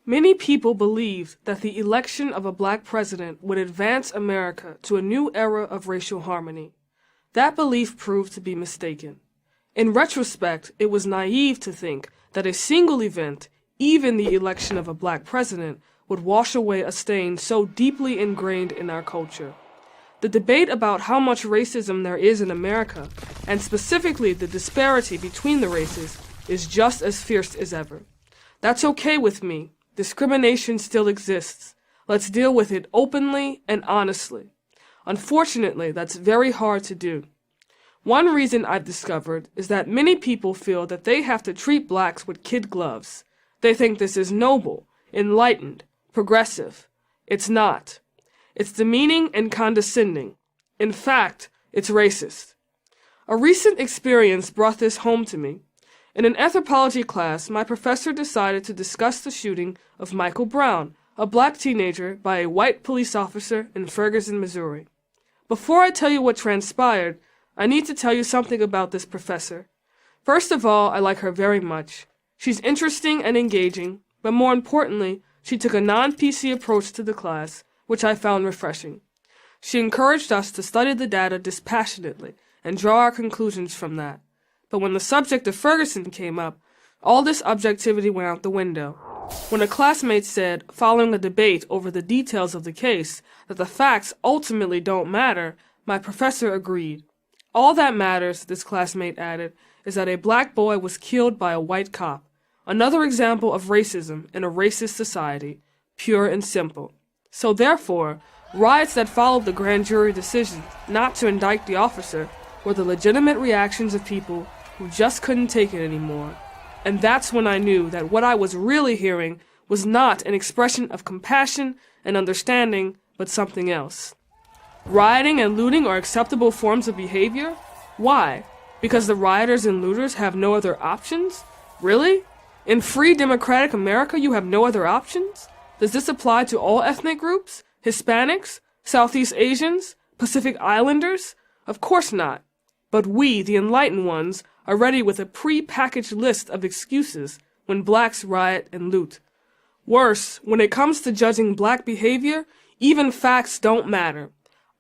Many people believed that the election of a black president would advance America to a new era of racial harmony. That belief proved to be mistaken. In retrospect, it was naive to think that a single event, even the election of a black president, would wash away a stain so deeply ingrained in our culture. The debate about how much racism there is in America, and specifically the disparity between the races, is just as fierce as ever. That's okay with me. Discrimination still exists. Let's deal with it openly and honestly. Unfortunately, that's very hard to do. One reason I've discovered is that many people feel that they have to treat blacks with kid gloves. They think this is noble, enlightened, progressive. It's not. It's demeaning and condescending. In fact, it's racist. A recent experience brought this home to me. In an anthropology class, my professor decided to discuss the shooting of Michael Brown, a black teenager, by a white police officer in Ferguson, Missouri. Before I tell you what transpired, I need to tell you something about this professor. First of all, I like her very much. She's interesting and engaging, but more importantly, she took a non-PC approach to the class, which I found refreshing. She encouraged us to study the data dispassionately and draw our conclusions from that. But when the subject of Ferguson came up, all this objectivity went out the window. When a classmate said, following a debate over the details of the case, that the facts ultimately don't matter, my professor agreed. All that matters, this classmate added, is that a black boy was killed by a white cop. Another example of racism in a racist society, pure and simple. So therefore, riots that followed the grand jury decision not to indict the officer were the legitimate reactions of people who just couldn't take it anymore. And that's when I knew that what I was really hearing was not an expression of compassion and understanding, but something else. Rioting and looting are acceptable forms of behavior? Why? Because the rioters and looters have no other options? Really? In free democratic America you have no other options? Does this apply to all ethnic groups? Hispanics? Southeast Asians? Pacific Islanders? Of course not. But we, the enlightened ones, are ready with a pre-packaged list of excuses when blacks riot and loot. Worse, when it comes to judging black behavior, even facts don't matter.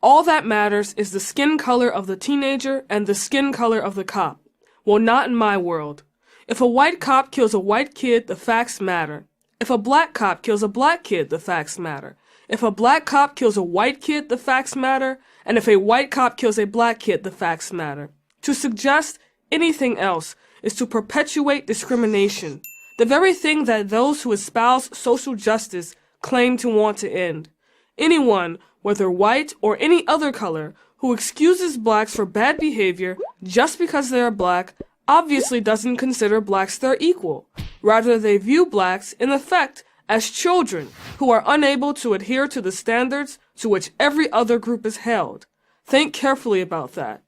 All that matters is the skin color of the teenager and the skin color of the cop. Well, not in my world. If a white cop kills a white kid, the facts matter. If a black cop kills a black kid, the facts matter. If a black cop kills a white kid, the facts matter. And if a white cop kills a black kid, the facts matter. To suggest anything else is to perpetuate discrimination, the very thing that those who espouse social justice claim to want to end. Anyone, whether white or any other color, who excuses blacks for bad behavior just because they are black obviously doesn't consider blacks their equal. Rather, they view blacks, in effect, as children who are unable to adhere to the standards to which every other group is held. Think carefully about that.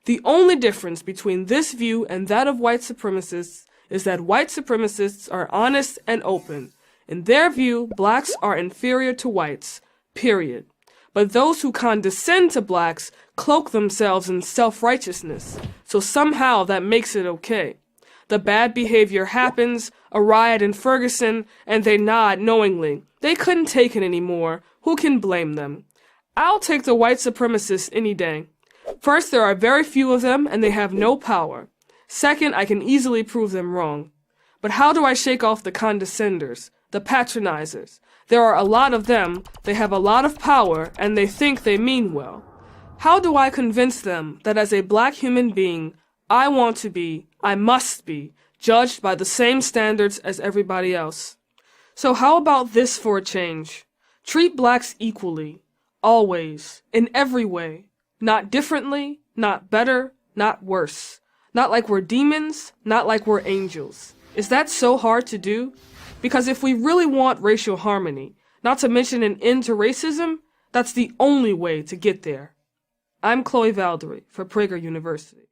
The only difference between this view and that of white supremacists is that white supremacists are honest and open. In their view, blacks are inferior to whites, period. But those who condescend to blacks cloak themselves in self-righteousness, so somehow that makes it okay. The bad behavior happens, a riot in Ferguson, and they nod knowingly. They couldn't take it anymore. Who can blame them? I'll take the white supremacists any day. First, there are very few of them, and they have no power. Second, I can easily prove them wrong. But how do I shake off the condescenders, the patronizers? There are a lot of them, they have a lot of power, and they think they mean well. How do I convince them that as a black human being, I want to be, I must be, judged by the same standards as everybody else? So how about this for a change? Treat blacks equally, always, in every way. Not differently, not better, not worse. Not like we're demons, not like we're angels. Is that so hard to do? Because if we really want racial harmony, not to mention an end to racism, that's the only way to get there. I'm Chloé Valdary for Prager University.